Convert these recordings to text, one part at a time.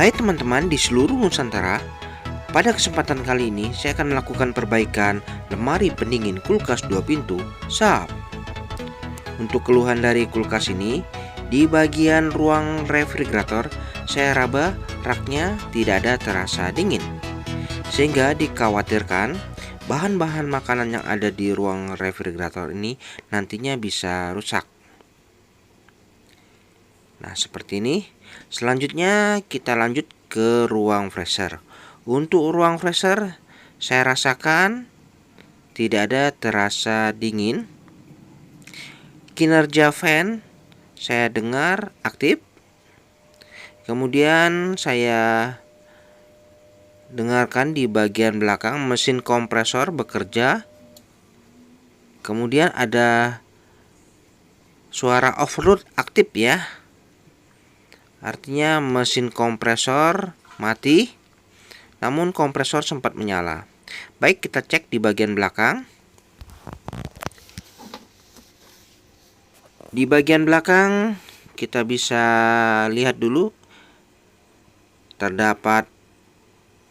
Hai teman-teman di seluruh Nusantara, pada kesempatan kali ini saya akan melakukan perbaikan lemari pendingin kulkas 2 pintu SAP. Untuk keluhan dari kulkas ini, di bagian ruang refrigerator saya raba raknya tidak ada terasa dingin, sehingga dikhawatirkan bahan-bahan makanan yang ada di ruang refrigerator ini nantinya bisa rusak. Nah, seperti ini. Selanjutnya kita lanjut ke ruang freezer. Untuk ruang freezer, saya rasakan tidak ada terasa dingin. Kinerja fan saya dengar aktif. Kemudian saya dengarkan di bagian belakang mesin kompresor bekerja. Kemudian ada suara overload aktif ya. Artinya mesin kompresor mati, namun kompresor sempat menyala. Baik, kita cek di bagian belakang. Di bagian belakang kita bisa lihat dulu terdapat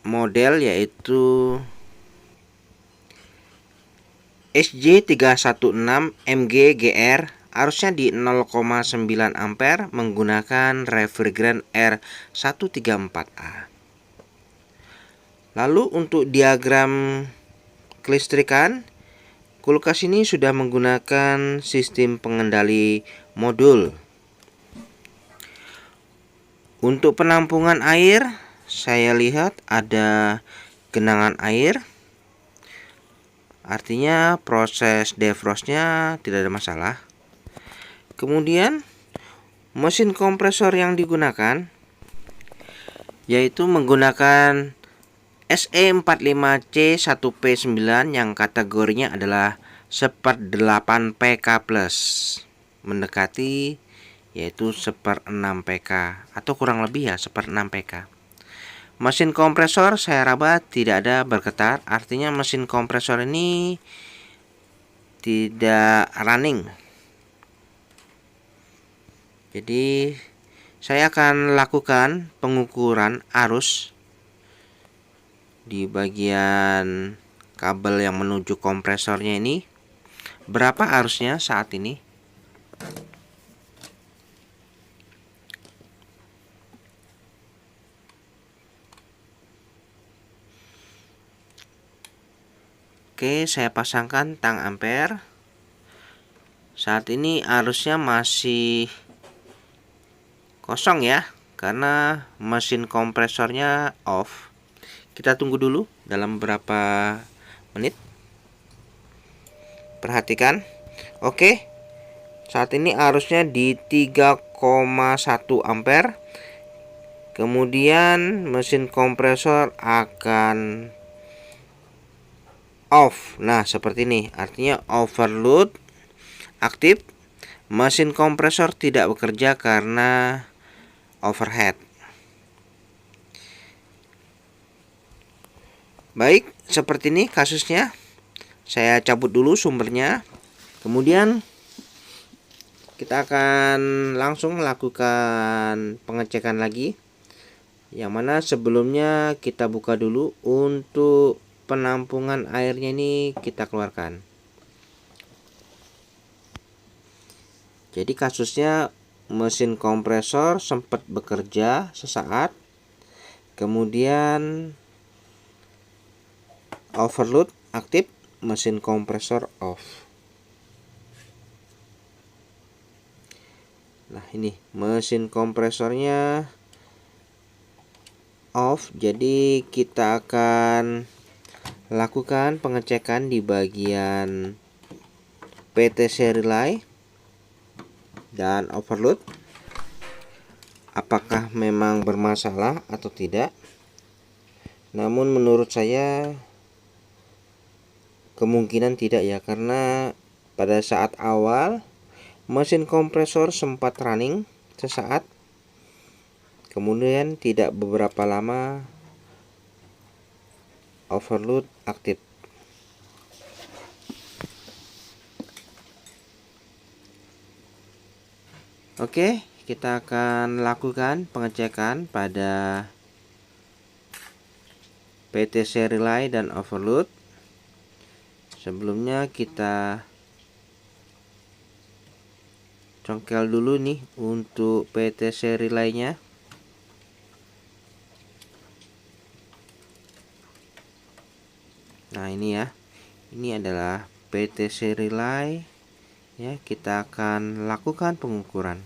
model yaitu SJ316MG GR, arusnya di 0,9 ampere menggunakan refrigeran R134A. Lalu untuk diagram kelistrikan, kulkas ini sudah menggunakan sistem pengendali modul. Untuk penampungan air, saya lihat ada genangan air. Artinya proses defrostnya tidak ada masalah. Kemudian mesin kompresor yang digunakan yaitu menggunakan SE45C1P9 yang kategorinya adalah 1/8 PK plus, mendekati yaitu 1/6 PK atau kurang lebih ya 1/6 PK. Mesin kompresor saya raba tidak ada bergetar, artinya mesin kompresor ini tidak running. Jadi saya akan lakukan pengukuran arus di bagian kabel yang menuju kompresornya ini. Berapa arusnya saat ini? Oke, saya pasangkan tang ampere. Saat ini arusnya masih kosong ya, karena mesin kompresornya off. Kita tunggu dulu dalam beberapa menit. Perhatikan. Oke. Saat ini arusnya di 3,1 ampere. Kemudian mesin kompresor akan off. Nah, seperti ini. Artinya overload aktif. Mesin kompresor tidak bekerja karena overhead. Baik, seperti ini kasusnya. Saya cabut dulu sumbernya. Kemudian kita akan langsung melakukan pengecekan lagi. Yang mana sebelumnya kita buka dulu untuk penampungan airnya ini kita keluarkan. Jadi kasusnya mesin kompresor sempat bekerja sesaat, kemudian overload aktif, mesin kompresor off. Nah, ini mesin kompresornya off, jadi kita akan lakukan pengecekan di bagian PTC relay dan overload, apakah memang bermasalah atau tidak. Namun menurut saya kemungkinan tidak ya, karena pada saat awal mesin kompresor sempat running sesaat, kemudian tidak beberapa lama overload aktif. Oke, kita akan lakukan pengecekan pada PTC relay dan overload. Sebelumnya kita congkel dulu nih untuk PTC relaynya. Nah, ini ya. Ini adalah PTC relay. Ya, kita akan lakukan pengukuran.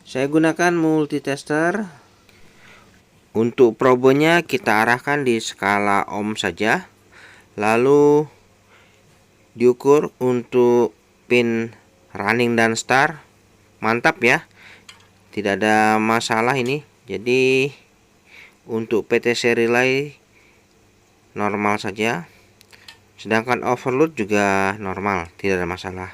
Saya gunakan multitester. Untuk probonya kita arahkan di skala ohm saja. Lalu diukur untuk pin running dan start. Mantap ya. Tidak ada masalah ini. Jadi untuk PTC relay normal saja. Sedangkan overload juga normal, tidak ada masalah.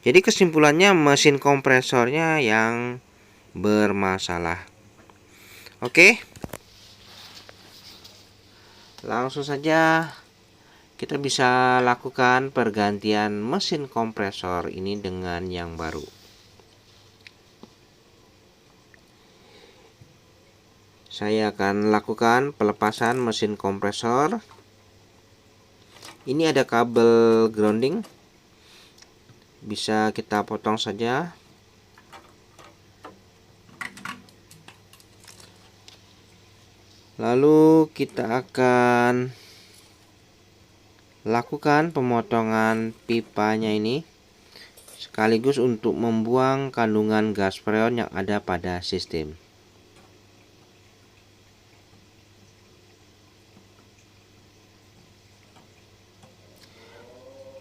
Jadi kesimpulannya mesin kompresornya yang bermasalah. Oke. Langsung saja kita bisa lakukan pergantian mesin kompresor ini dengan yang baru. Saya akan lakukan pelepasan mesin kompresor. Ini ada kabel grounding. Bisa kita potong saja. Lalu kita akan lakukan pemotongan pipanya ini, sekaligus untuk membuang kandungan gas freon yang ada pada sistem.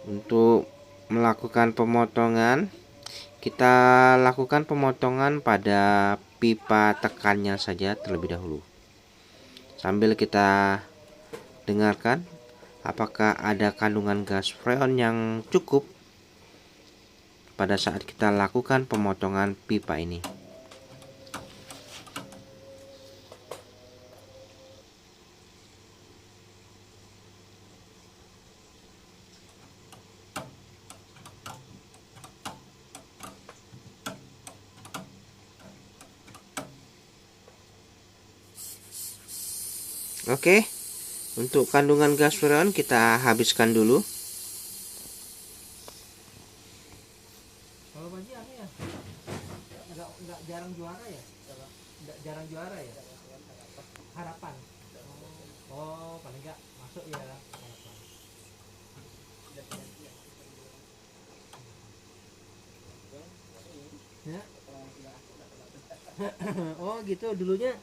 Untuk melakukan pemotongan, kita lakukan pemotongan pada pipa tekannya saja terlebih dahulu. Sambil kita dengarkan apakah ada kandungan gas freon yang cukup pada saat kita lakukan pemotongan pipa ini. Oke, untuk kandungan gas freon kita habiskan dulu. Kalau Panji apa ya? Enggak jarang juara ya? Enggak jarang juara ya? Harapan. Oh, paling enggak masuk ya harapan. Ya. Oh gitu, dulunya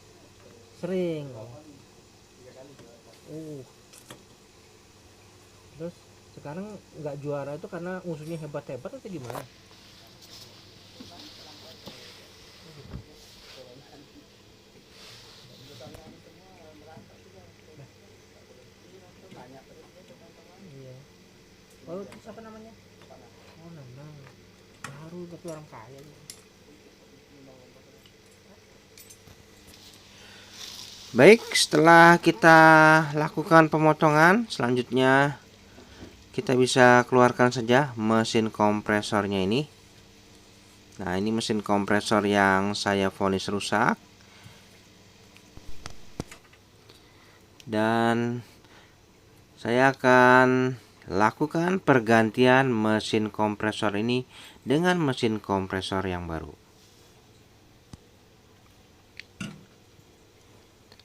sering. Terus sekarang nggak juara itu karena musuhnya hebat-hebat atau gimana? Iya. Oh, terus apa namanya? Oh, Nanang. Baru tapi orang kaya. Baik, setelah kita lakukan pemotongan, selanjutnya kita bisa keluarkan saja mesin kompresornya ini. Nah, ini mesin kompresor yang saya vonis rusak. Dan saya akan lakukan pergantian mesin kompresor ini dengan mesin kompresor yang baru.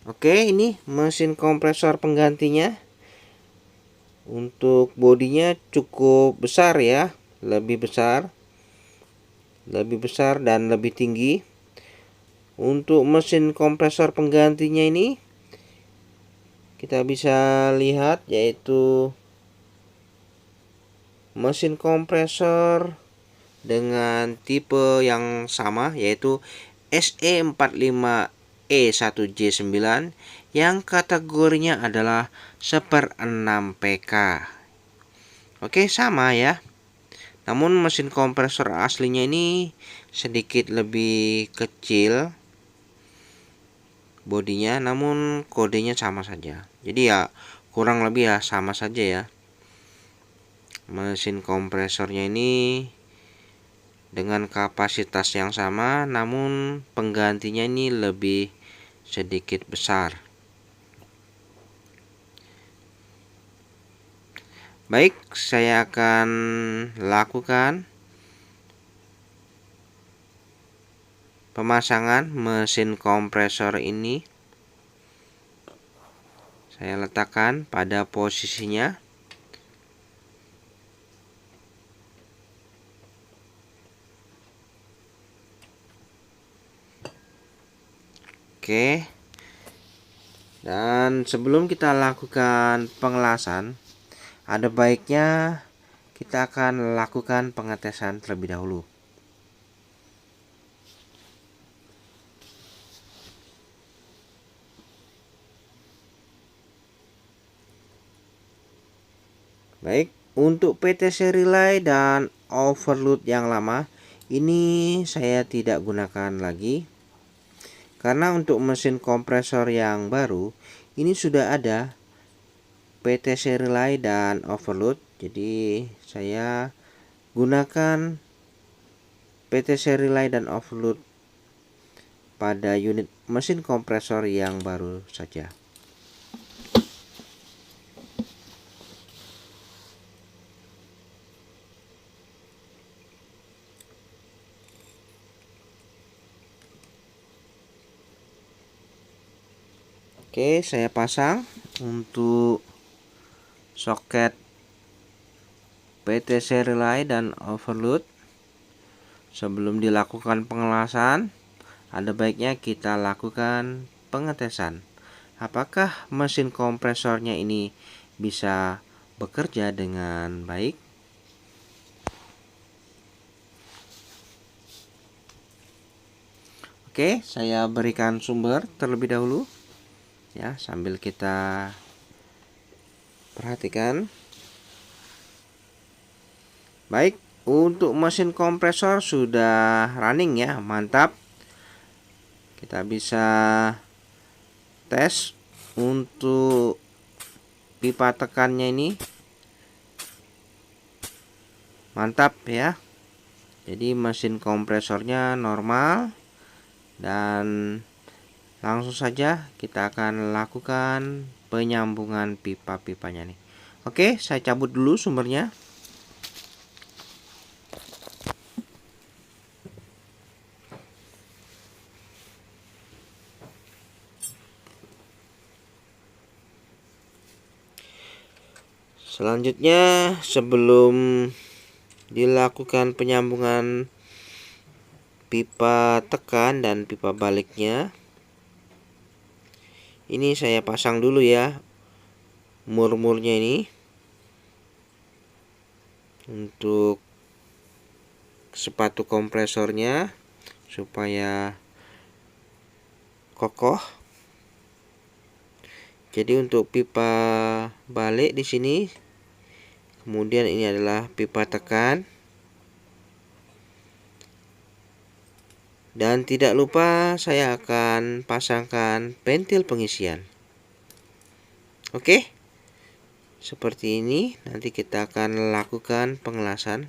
Oke, ini mesin kompresor penggantinya. Untuk bodinya cukup besar ya, lebih besar dan lebih tinggi. Untuk mesin kompresor penggantinya ini kita bisa lihat yaitu mesin kompresor dengan tipe yang sama, yaitu SE45E1J9 yang kategorinya adalah 1/6 PK. Oke, sama ya. Namun mesin kompresor aslinya ini sedikit lebih kecil bodinya, namun kodenya sama saja. Jadi ya kurang lebih ya sama saja ya. Mesin kompresornya ini dengan kapasitas yang sama, namun penggantinya ini lebih sedikit besar. Baik, saya akan lakukan pemasangan mesin kompresor ini. Saya letakkan pada posisinya. Oke. Dan sebelum kita lakukan pengelasan, ada baiknya kita akan lakukan pengetesan terlebih dahulu. Baik, untuk PTC relay dan overload yang lama ini saya tidak gunakan lagi, karena untuk mesin kompresor yang baru ini sudah ada PTC relay dan overload. Jadi saya gunakan PTC relay dan overload pada unit mesin kompresor yang baru saja. Oke, saya pasang untuk soket PTC relay dan overload. Sebelum dilakukan pengelasan, ada baiknya kita lakukan pengetesan. Apakah mesin kompresornya ini bisa bekerja dengan baik? Oke, saya berikan sumber terlebih dahulu. Ya, sambil kita perhatikan. Baik, untuk mesin kompresor sudah running ya, mantap. Kita bisa tes untuk pipa tekannya ini. Mantap ya. Jadi mesin kompresornya normal, dan langsung saja kita akan lakukan penyambungan pipa-pipanya nih. Oke, saya cabut dulu sumbernya. Selanjutnya, sebelum dilakukan penyambungan pipa tekan dan pipa baliknya, ini saya pasang dulu ya mur-murnya ini untuk sepatu kompresornya supaya kokoh. Jadi untuk pipa balik di sini, kemudian ini adalah pipa tekan. Dan tidak lupa saya akan pasangkan pentil pengisian. Oke, seperti ini. Nanti kita akan lakukan pengelasan.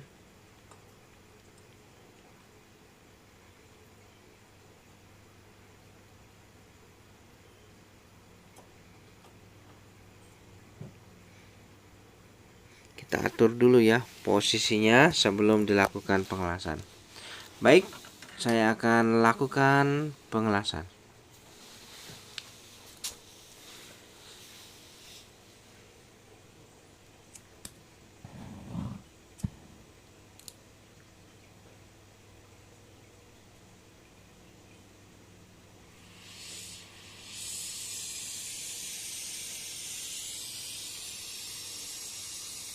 Kita atur dulu ya posisinya sebelum dilakukan pengelasan. Baik, saya akan lakukan pengelasan.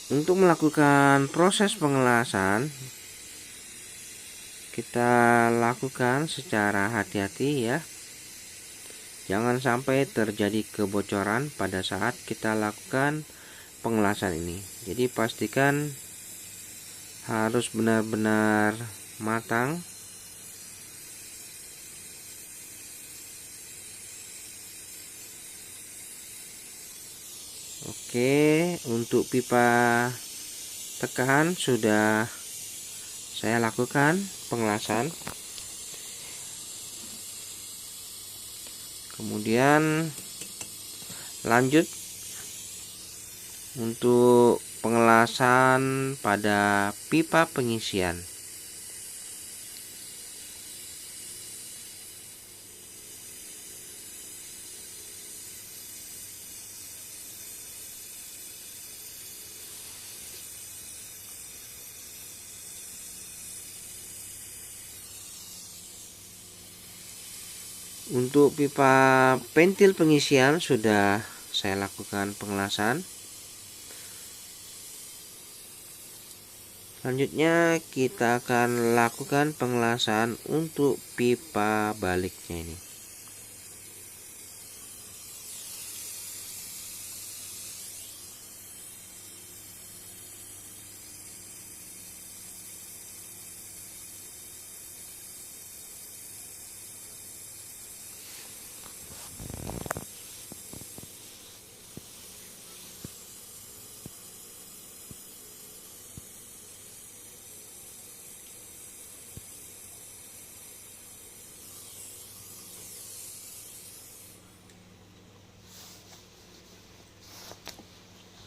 Untuk melakukan proses pengelasan, kita lakukan secara hati-hati ya. Jangan sampai terjadi kebocoran pada saat kita lakukan pengelasan ini. Jadi pastikan harus benar-benar matang. Oke, untuk pipa tekan sudah saya lakukan pengelasan. Kemudian lanjut untuk pengelasan pada pipa pengisian. Untuk pipa pentil pengisian sudah saya lakukan pengelasan. Selanjutnya kita akan lakukan pengelasan untuk pipa baliknya ini.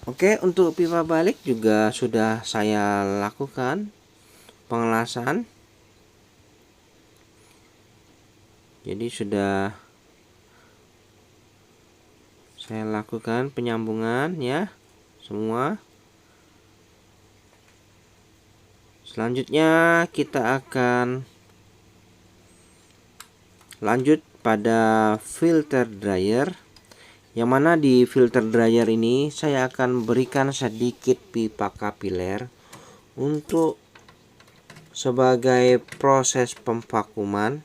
Oke, untuk pipa balik juga sudah saya lakukan pengelasan. Jadi sudah saya lakukan penyambungan ya semua. Selanjutnya kita akan lanjut pada filter dryer, yang mana di filter dryer ini saya akan berikan sedikit pipa kapiler untuk sebagai proses pemvakuman.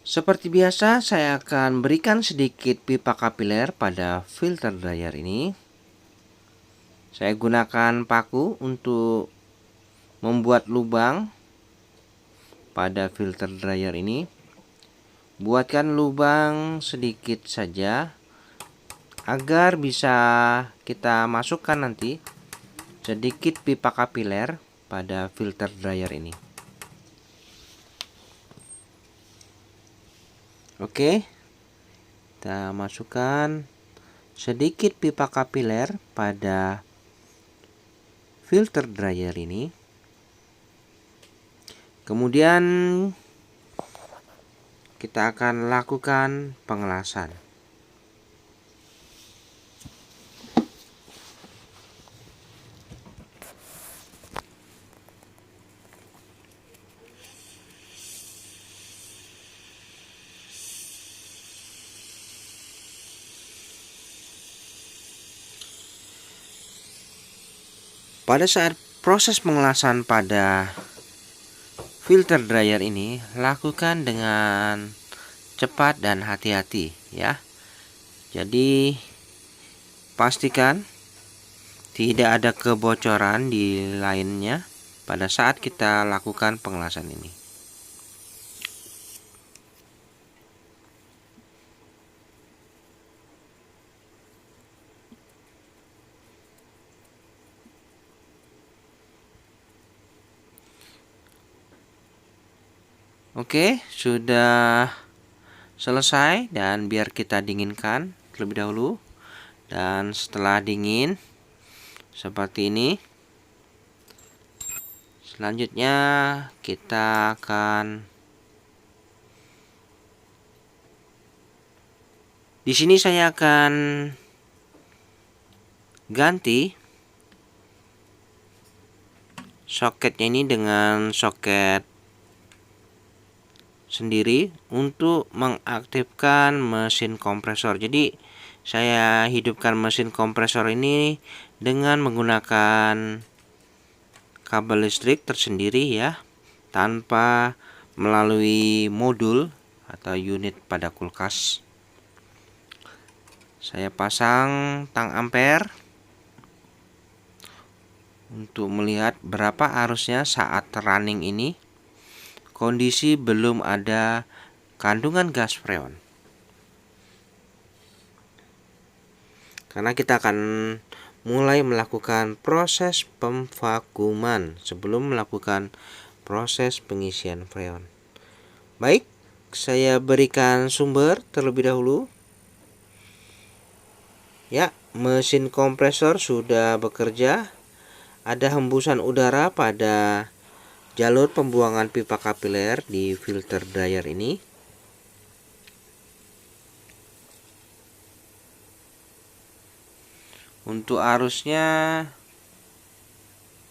Seperti biasa, saya akan berikan sedikit pipa kapiler pada filter dryer ini. Saya gunakan paku untuk membuat lubang pada filter dryer ini. Buatkan lubang sedikit saja agar bisa kita masukkan nanti sedikit pipa kapiler pada filter dryer ini. Oke, kita masukkan sedikit pipa kapiler pada filter dryer ini. Kemudian kita akan lakukan pengelasan. Pada saat proses pengelasan pada filter dryer ini, lakukan dengan cepat dan hati-hati ya. Jadi pastikan tidak ada kebocoran di lainnya pada saat kita lakukan pengelasan ini. Oke, sudah selesai dan biar kita dinginkan terlebih dahulu. Dan setelah dingin seperti ini, selanjutnya kita akan di sini saya akan ganti soketnya ini dengan soket sendiri untuk mengaktifkan mesin kompresor. Jadi saya hidupkan mesin kompresor ini dengan menggunakan kabel listrik tersendiri ya, tanpa melalui modul atau unit pada kulkas. Saya pasang tang ampere untuk melihat berapa arusnya saat running ini. Kondisi belum ada kandungan gas freon. Karena kita akan mulai melakukan proses pemvakuman sebelum melakukan proses pengisian freon. Baik, saya berikan sumber terlebih dahulu. Ya, mesin kompresor sudah bekerja. Ada hembusan udara pada jalur pembuangan pipa kapiler di filter dryer ini. Untuk arusnya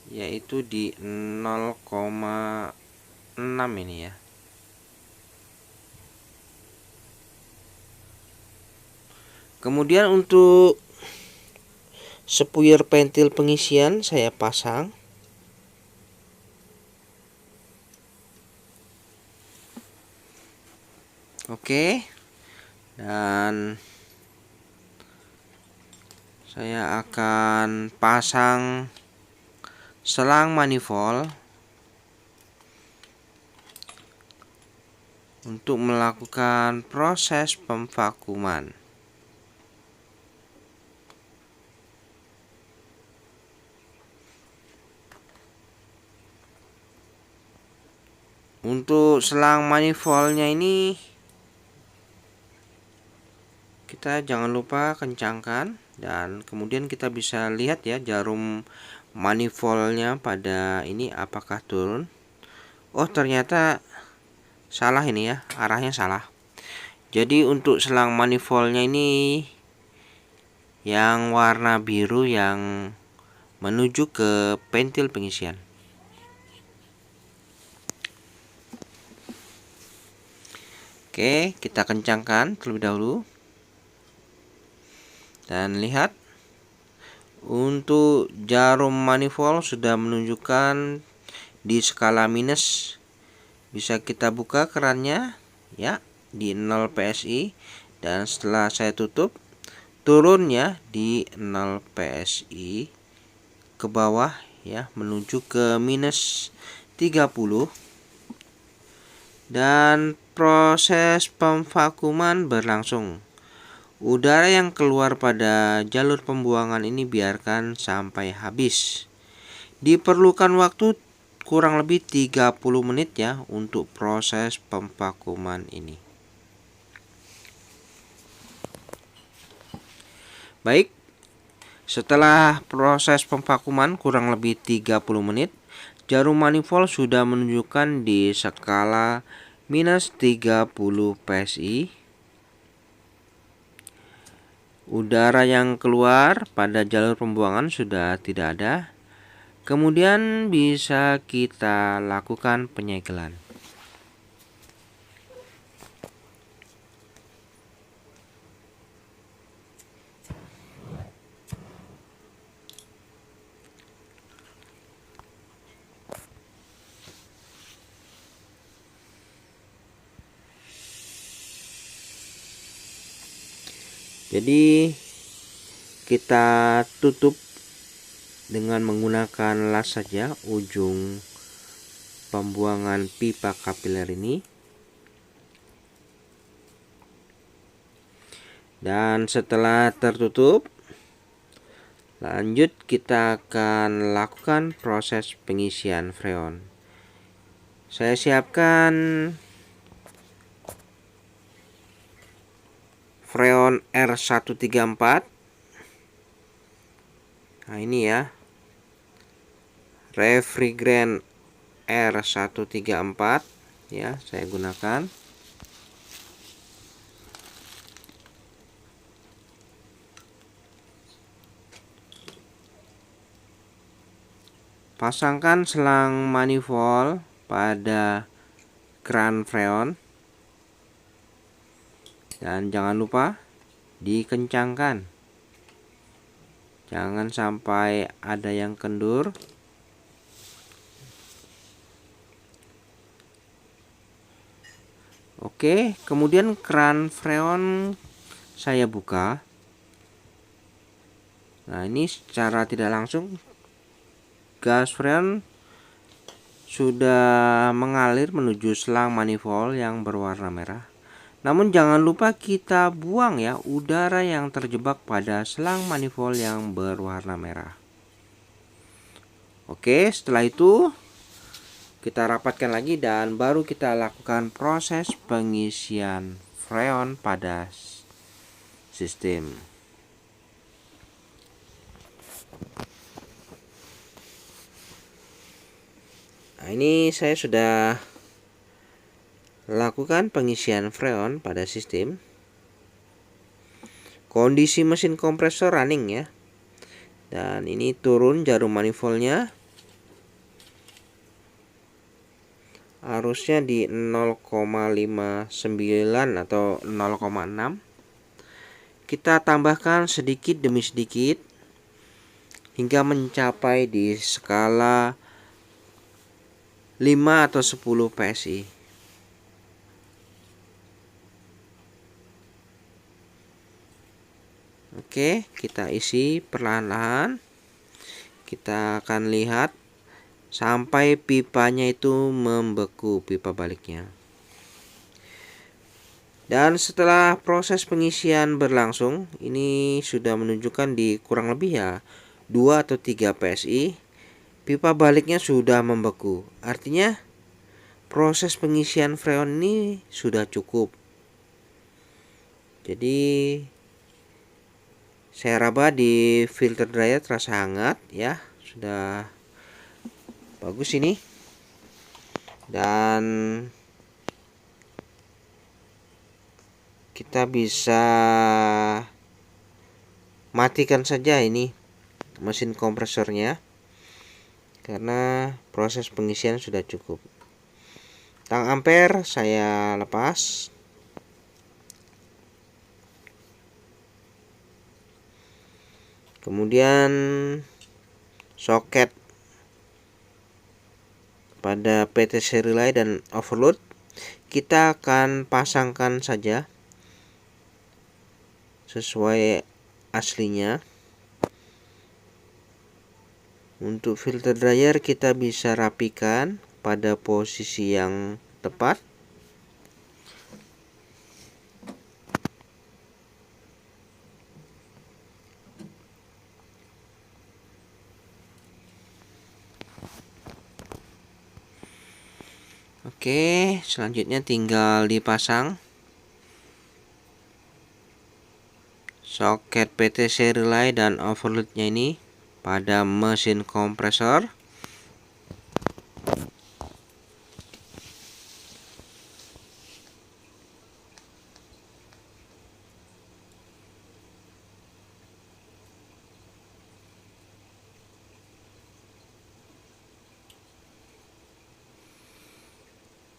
yaitu di 0,6 ini ya. Kemudian untuk sepuyer pentil pengisian saya pasang. Oke. Dan saya akan pasang selang manifold untuk melakukan proses pemvakuman. Untuk selang manifoldnya ini kita jangan lupa kencangkan, dan kemudian kita bisa lihat ya jarum manifoldnya pada ini apakah turun. Oh, ternyata salah ini ya, arahnya salah. Jadi untuk selang manifoldnya ini yang warna biru yang menuju ke pentil pengisian. Oke, kita kencangkan terlebih dahulu. Dan lihat, untuk jarum manifold sudah menunjukkan di skala minus. Bisa kita buka kerannya ya di 0 PSI, dan setelah saya tutup turunnya di 0 PSI ke bawah ya, menuju ke minus 30. Dan proses pemvakuman berlangsung. Udara yang keluar pada jalur pembuangan ini biarkan sampai habis. Diperlukan waktu kurang lebih 30 menit ya untuk proses pemvakuman ini. Baik, setelah proses pemvakuman kurang lebih 30 menit, jarum manifold sudah menunjukkan di skala minus 30 PSI. Udara yang keluar pada jalur pembuangan sudah tidak ada. Kemudian bisa kita lakukan penyegelan. Jadi kita tutup dengan menggunakan las saja ujung pembuangan pipa kapiler ini. Dan setelah tertutup, lanjut kita akan lakukan proses pengisian freon. Saya siapkan freon R134. Nah, ini ya, refrigerant R134 ya, saya gunakan. Pasangkan selang manifold pada keran freon. Dan jangan lupa dikencangkan. Jangan sampai ada yang kendur. Oke, kemudian keran freon saya buka. Nah, ini secara tidak langsung gas freon sudah mengalir menuju selang manifold yang berwarna merah. Namun jangan lupa kita buang ya udara yang terjebak pada selang manifold yang berwarna merah. Oke, setelah itu kita rapatkan lagi dan baru kita lakukan proses pengisian freon pada sistem. Nah, ini saya sudah lakukan pengisian freon pada sistem. Kondisi mesin kompresor running ya. Dan ini turun jarum manifoldnya. Arusnya di 0,59 atau 0,6. Kita tambahkan sedikit demi sedikit hingga mencapai di skala 5 atau 10 PSI. Oke, kita isi perlahan-lahan. Kita akan lihat sampai pipanya itu membeku, pipa baliknya. Dan setelah proses pengisian berlangsung, ini sudah menunjukkan di kurang lebih ya 2 atau 3 PSI, pipa baliknya sudah membeku. Artinya proses pengisian freon ini sudah cukup. Jadi saya raba di filter dryer terasa hangat ya, sudah bagus ini. Dan kita bisa matikan saja ini mesin kompresornya karena proses pengisian sudah cukup. Tang ampere saya lepas. Kemudian soket pada PTC relay dan overload kita akan pasangkan saja sesuai aslinya. Untuk filter dryer kita bisa rapikan pada posisi yang tepat. Oke, selanjutnya tinggal dipasang soket PTC relay dan overloadnya ini pada mesin kompresor.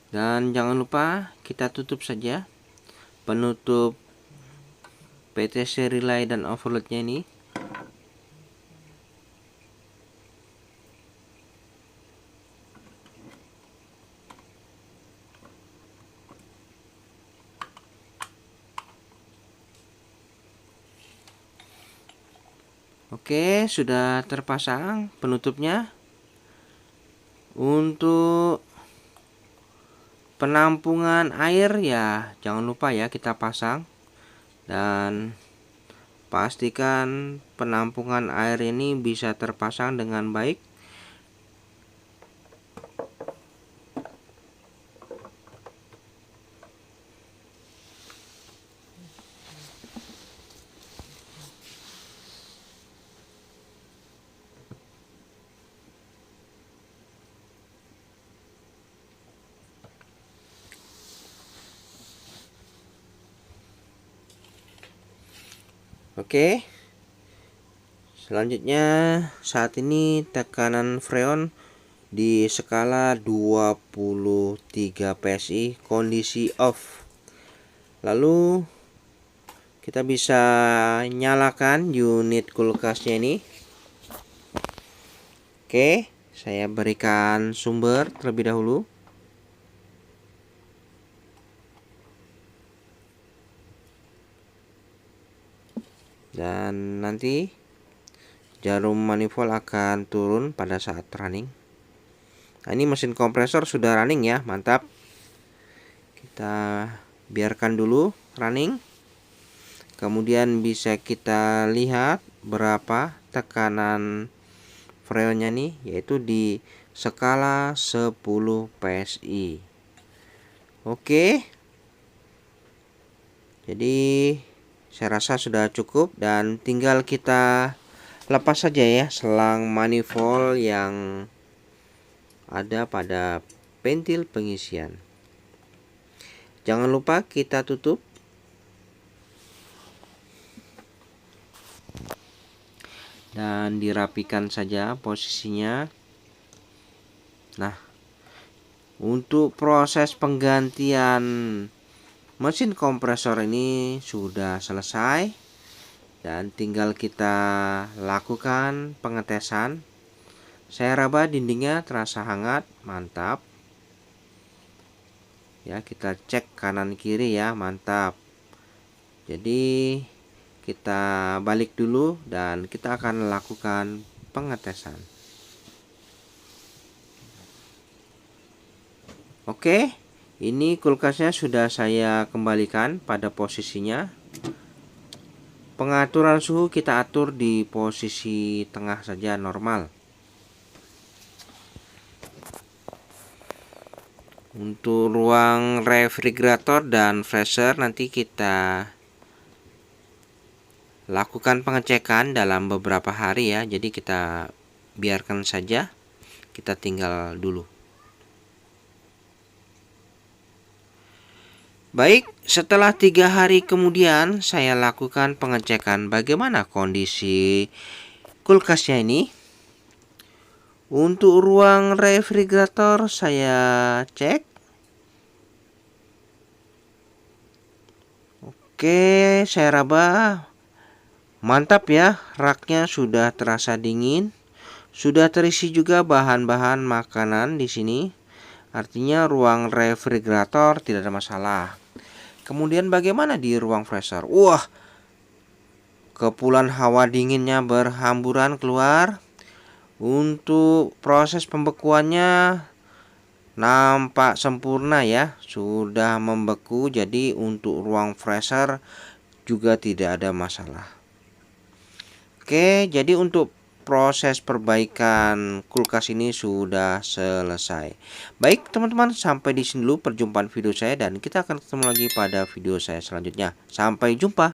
Dan jangan lupa kita tutup saja penutup PTC relay dan overloadnya ini. Oke, sudah terpasang penutupnya. Untuk penampungan air ya jangan lupa ya kita pasang, dan pastikan penampungan air ini bisa terpasang dengan baik. Oke, selanjutnya saat ini tekanan freon di skala 23 PSI, kondisi off. Lalu kita bisa nyalakan unit kulkasnya ini. Oke, saya berikan sumber terlebih dahulu. Dan nanti jarum manifold akan turun pada saat running. Nah, ini mesin kompresor sudah running ya, mantap. Kita biarkan dulu running. Kemudian bisa kita lihat berapa tekanan freonnya nih, yaitu di skala 10 PSI. Oke. Jadi saya rasa sudah cukup dan tinggal kita lepas saja ya selang manifold yang ada pada pentil pengisian. Jangan lupa kita tutup. Dan dirapikan saja posisinya. Nah, untuk proses penggantian mesin kompresor ini sudah selesai dan tinggal kita lakukan pengetesan. Saya raba dindingnya terasa hangat, mantap. Ya, kita cek kanan kiri ya, mantap. Jadi kita balik dulu dan kita akan lakukan pengetesan. Oke, ini kulkasnya sudah saya kembalikan pada posisinya. Pengaturan suhu kita atur di posisi tengah saja, normal. Untuk ruang refrigerator dan freezer nanti kita lakukan pengecekan dalam beberapa hari ya. Jadi kita biarkan saja, kita tinggal dulu. Baik, setelah 3 hari kemudian saya lakukan pengecekan bagaimana kondisi kulkasnya ini. Untuk ruang refrigerator saya cek. Oke, saya raba. Mantap ya, raknya sudah terasa dingin. Sudah terisi juga bahan-bahan makanan di sini. Artinya ruang refrigerator tidak ada masalah. Kemudian bagaimana di ruang freezer? Wah, kepulan hawa dinginnya berhamburan keluar. Untuk proses pembekuannya nampak sempurna ya, sudah membeku. Jadi untuk ruang freezer juga tidak ada masalah. Oke, jadi untuk proses perbaikan kulkas ini sudah selesai. Baik teman-teman, sampai di sini dulu perjumpaan video saya dan kita akan ketemu lagi pada video saya selanjutnya. Sampai jumpa.